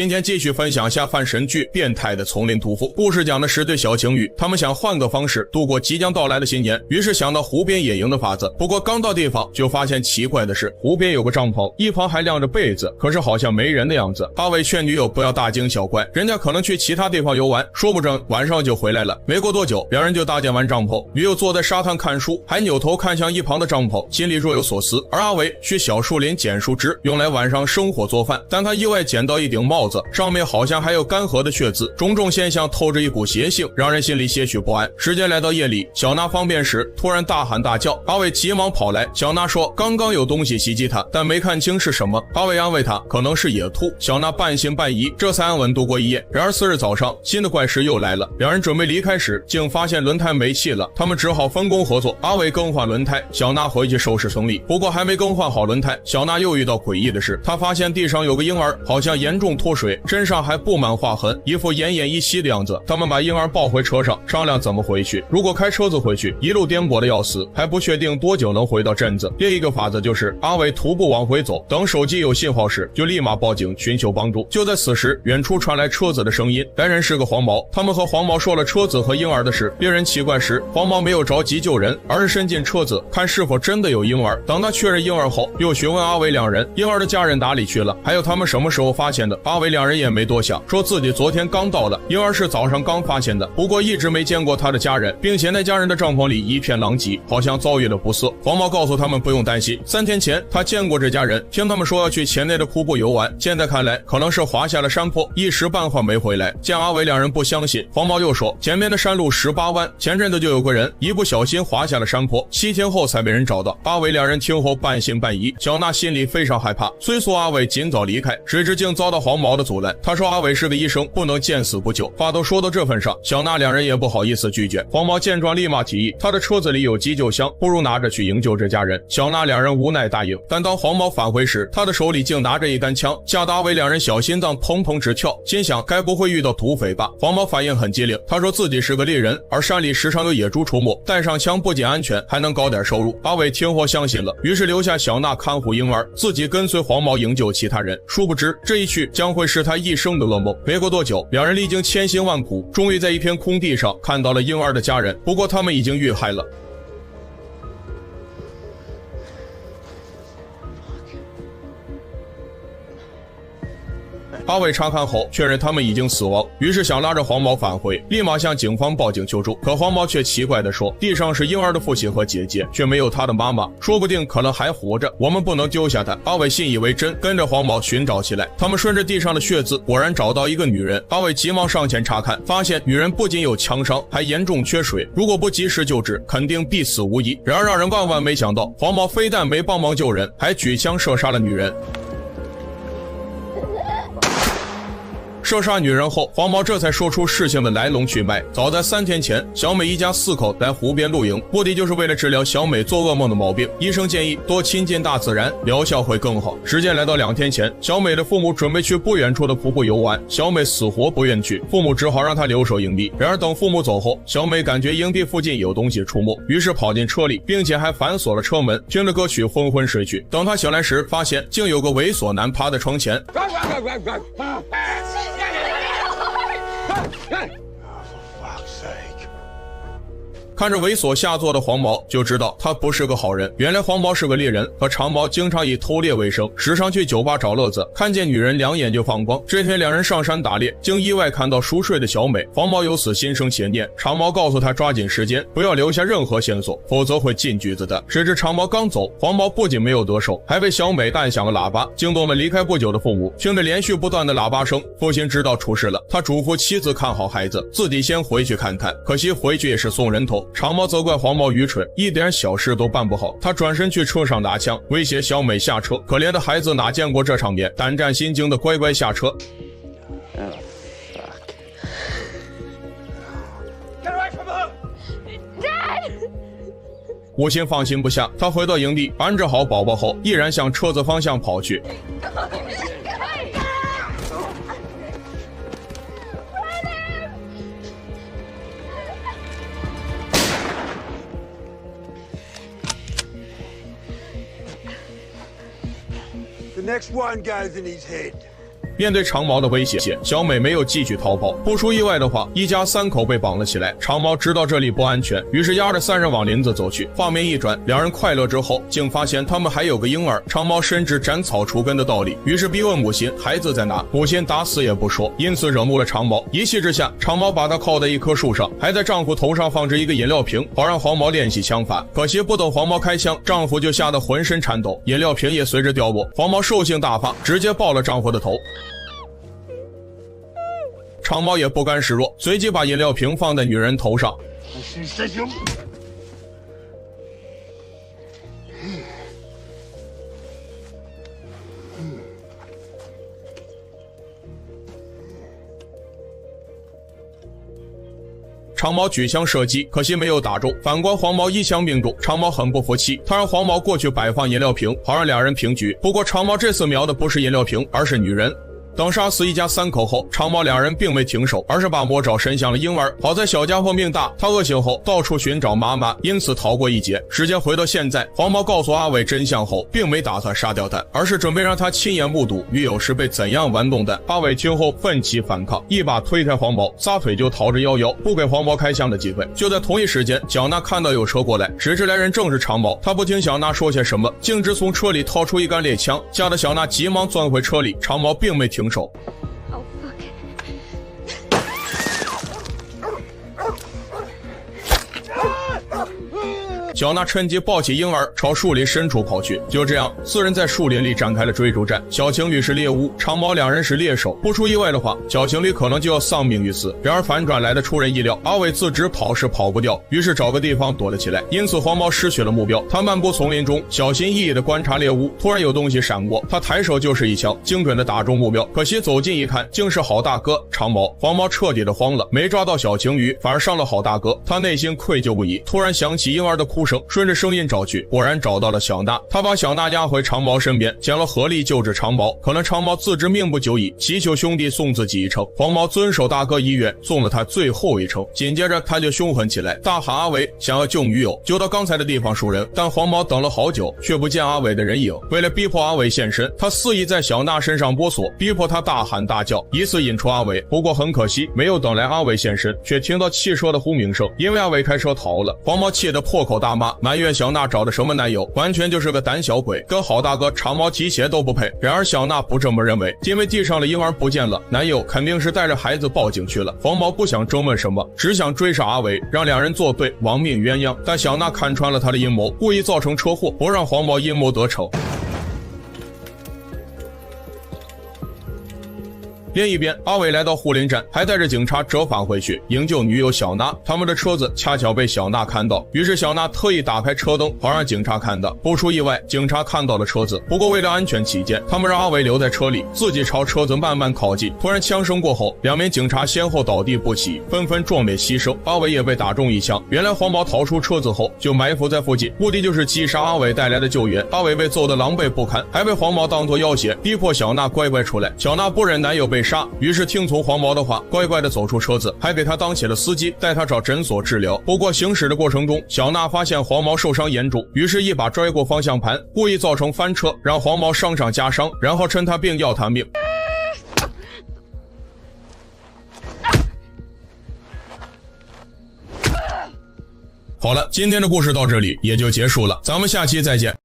今天继续分享下饭神剧《变态的丛林屠夫》。故事讲的是对小情侣，他们想换个方式度过即将到来的新年，于是想到湖边野营的法子。不过刚到地方，就发现奇怪的是，湖边有个帐篷，一旁还晾着被子，可是好像没人的样子。阿伟劝女友不要大惊小怪，人家可能去其他地方游玩，说不准晚上就回来了。没过多久，两人就搭建完帐篷，女友坐在沙滩看书，还扭头看向一旁的帐篷，心里若有所思。而阿伟去小树林捡树枝，用来晚上生火做饭，但他意外捡到一顶帽子，上面好像还有干涸的血渍，种种现象透着一股邪性，让人心里些许不安。时间来到夜里，小娜方便时突然大喊大叫，阿伟急忙跑来。小娜说刚刚有东西袭击他，但没看清是什么。阿伟安慰他可能是野兔。小娜半信半疑，这才安稳度过一夜。然而次日早上，新的怪事又来了。两人准备离开时，竟发现轮胎没气了，他们只好分工合作，阿伟更换轮胎，小娜回去收拾行李。不过还没更换好轮胎，小娜又遇到诡异的事，她发现地上有个婴儿，好像严重脱水，身上还布满划痕，一副奄奄一息的样子。他们把婴儿抱回车上，商量怎么回去。如果开车子回去，一路颠簸的要死，还不确定多久能回到镇子。另一个法子就是阿伟徒步往回走，等手机有信号时，就立马报警寻求帮助。就在此时，远处传来车子的声音，来人是个黄毛。他们和黄毛说了车子和婴儿的事。令人奇怪时，黄毛没有着急救人，而是伸进车子看是否真的有婴儿。等他确认婴儿后，又询问阿伟两人婴儿的家人哪里去了，还有他们什么时候发现的。阿伟两人也没多想，说自己昨天刚到了，婴儿是早上刚发现的，不过一直没见过他的家人，并且那家人的帐篷里一片狼藉，好像遭遇了不测。黄毛告诉他们不用担心，3天前他见过这家人，听他们说要去前内的瀑布游玩，现在看来可能是滑下了山坡，一时半会没回来。见阿伟两人不相信，黄毛又说前面的山路18弯，前阵子就有个人一不小心滑下了山坡，7天后才被人找到。阿伟两人听后半信半疑，小娜心里非常害怕，催促阿伟尽早离开，谁知竟遭到黄毛的阻拦。他说阿伟是个医生，不能见死不救。话都说到这份上，小娜两人也不好意思拒绝。黄毛见状立马提议，他的车子里有急救箱，不如拿着去营救这家人。小娜两人无奈答应，但当黄毛返回时，他的手里竟拿着一杆枪，吓得阿伟两人小心脏砰砰直跳，心想该不会遇到土匪吧。黄毛反应很机灵，他说自己是个猎人，而山里时常有野猪出没，带上枪不仅安全，还能搞点收入。阿伟听后相信了，于是留下小娜看护婴儿，自己跟随黄毛营救其他人。殊不知这一去将会是他一生的噩梦。没过多久，两人历经千辛万苦，终于在一片空地上看到了婴儿的家人，不过他们已经遇害了。阿伟查看后确认他们已经死亡，于是想拉着黄毛返回，立马向警方报警求助。可黄毛却奇怪地说，地上是婴儿的父亲和姐姐，却没有他的妈妈，说不定可能还活着，我们不能丢下他。阿伟信以为真，跟着黄毛寻找起来。他们顺着地上的血渍，果然找到一个女人。阿伟急忙上前查看，发现女人不仅有枪伤，还严重缺水，如果不及时救治，肯定必死无疑。然而让人万万没想到，黄毛非但没帮忙救人，还举枪射杀了女人。射杀女人后，黄毛这才说出事情的来龙去脉。早在3天前，小美一家4口来湖边露营，目的就是为了治疗小美做噩梦的毛病。医生建议多亲近大自然，疗效会更好。时间来到2天前，小美的父母准备去不远处的瀑布游玩，小美死活不愿去，父母只好让她留守营地。然而等父母走后，小美感觉营地附近有东西出没，于是跑进车里，并且还反锁了车门，听着歌曲昏昏睡去。等她醒来时，发现竟有个猥琐男趴在窗前。看着猥琐下作的黄毛，就知道他不是个好人。原来黄毛是个猎人，和长毛经常以偷猎为生，时常去酒吧找乐子，看见女人两眼就放光。这天两人上山打猎，竟意外看到熟睡的小美，黄毛由此心生邪念。长毛告诉他抓紧时间，不要留下任何线索，否则会进局子的。谁知长毛刚走，黄毛不仅没有得手，还被小美弹响了喇叭，惊动了离开不久的父母。听着连续不断的喇叭声，父亲知道出事了，他嘱咐妻子看好孩子，自己先回去看看。可惜回去也是送人头。长毛责怪黄毛愚蠢，一点小事都办不好。他转身去车上拿枪，威胁小美下车。可怜的孩子哪见过这场面，胆战心惊的乖乖下车。母亲放心不下，他回到营地安置好宝宝后，毅然向车子方向跑去。The next one goes in his head. 面对长毛的威胁，小美没有继续逃跑。不出意外的话，一家3口被绑了起来。长毛知道这里不安全，于是押着3人往林子走去。画面一转，两人快乐之后，竟发现他们还有个婴儿。长毛深知斩草除根的道理，于是逼问母亲孩子在哪。母亲打死也不说，因此惹怒了长毛。一气之下，长毛把他铐在一棵树上，还在丈夫头上放置一个饮料瓶，好让黄毛练习枪法。可惜不等黄毛开枪，丈夫就吓得浑身颤抖，饮料瓶也随着掉落。黄毛兽性大发，直接爆了丈夫的头。长毛也不甘示弱，随即把饮料瓶放在女人头上。长毛举枪射击，可惜没有打中。反观黄毛一枪命中，长毛很不服气，他让黄毛过去摆放饮料瓶，好让两人平局。不过长毛这次瞄的不是饮料瓶，而是女人。等杀死一家3口后，长毛两人并没停手，而是把魔爪伸向了婴儿。好在小家伙命大，他饿醒后到处寻找妈妈，因此逃过一劫。时间回到现在，黄毛告诉阿伟真相后，并没打算杀掉他，而是准备让他亲眼目睹女友是被怎样玩弄的。阿伟听后奋起反抗，一把推开黄毛，撒腿就逃着夭夭，不给黄毛开枪的机会。就在同一时间，小娜看到有车过来，谁知来人正是长毛。他不听小娜说些什么，径直从车里掏出一杆猎枪，吓得小娜急忙钻回车里。长毛并没停手。小娜趁机抱起婴儿朝树林深处跑去，就这样4人在树林里展开了追逐战。小情侣是猎物，长毛两人是猎手，不出意外的话，小情侣可能就要丧命于此。然而反转来的出人意料，阿伟自知跑是跑不掉，于是找个地方躲了起来，因此黄毛失去了目标。他漫步丛林中，小心翼翼地观察猎物，突然有东西闪过，他抬手就是一枪，精准地打中目标。可惜走近一看，竟是好大哥长毛。黄毛彻底的慌了，没抓到小情侣，反而伤了好大哥，他内心愧疚不已。突然想起婴儿的哭声，顺着声音找去，果然找到了小娜。他把小娜押回长毛身边，想要合力救治长毛。可能长毛自知命不久矣，祈求兄弟送自己一程。黄毛遵守大哥遗愿，送了他最后一程。紧接着他就凶狠起来，大喊阿伟，想要救女友，就到刚才的地方赎人。但黄毛等了好久，却不见阿伟的人影。为了逼迫阿伟现身，他肆意在小娜身上摸索，逼迫他大喊大叫，以此引出阿伟。不过很可惜，没有等来阿伟现身，却听到汽车的轰鸣声，因为阿伟开车逃了。黄毛气得破口大骂，埋怨小娜找的什么男友，完全就是个胆小鬼，跟好大哥长毛提鞋都不配。然而小娜不这么认为，因为地上的婴儿不见了，男友肯定是带着孩子报警去了。黄毛不想争论什么，只想追杀阿伟，让两人作对，亡命鸳鸯。但小娜看穿了他的阴谋，故意造成车祸，不让黄毛阴谋得逞。另一边，阿伟来到护林站，还带着警察折返回去营救女友小娜。他们的车子恰巧被小娜看到，于是小娜特意打开车灯，好让警察看到。不出意外，警察看到了车子，不过为了安全起见，他们让阿伟留在车里，自己朝车子慢慢靠近。突然枪声过后，2名警察先后倒地不起，纷纷壮烈牺牲。阿伟也被打中一枪。原来黄毛逃出车子后就埋伏在附近，目的就是击杀阿伟带来的救援。阿伟被揍得狼狈不堪，还被黄毛当作要挟，逼迫小娜乖乖出来。小娜不忍男友被杀，于是听从黄毛的话，乖乖地走出车子，还给他当起了司机，带他找诊所治疗。不过行驶的过程中，小娜发现黄毛受伤严重，于是一把拽过方向盘，故意造成翻车，让黄毛伤上加伤，然后趁他病要他命。好了，今天的故事到这里也就结束了，咱们下期再见。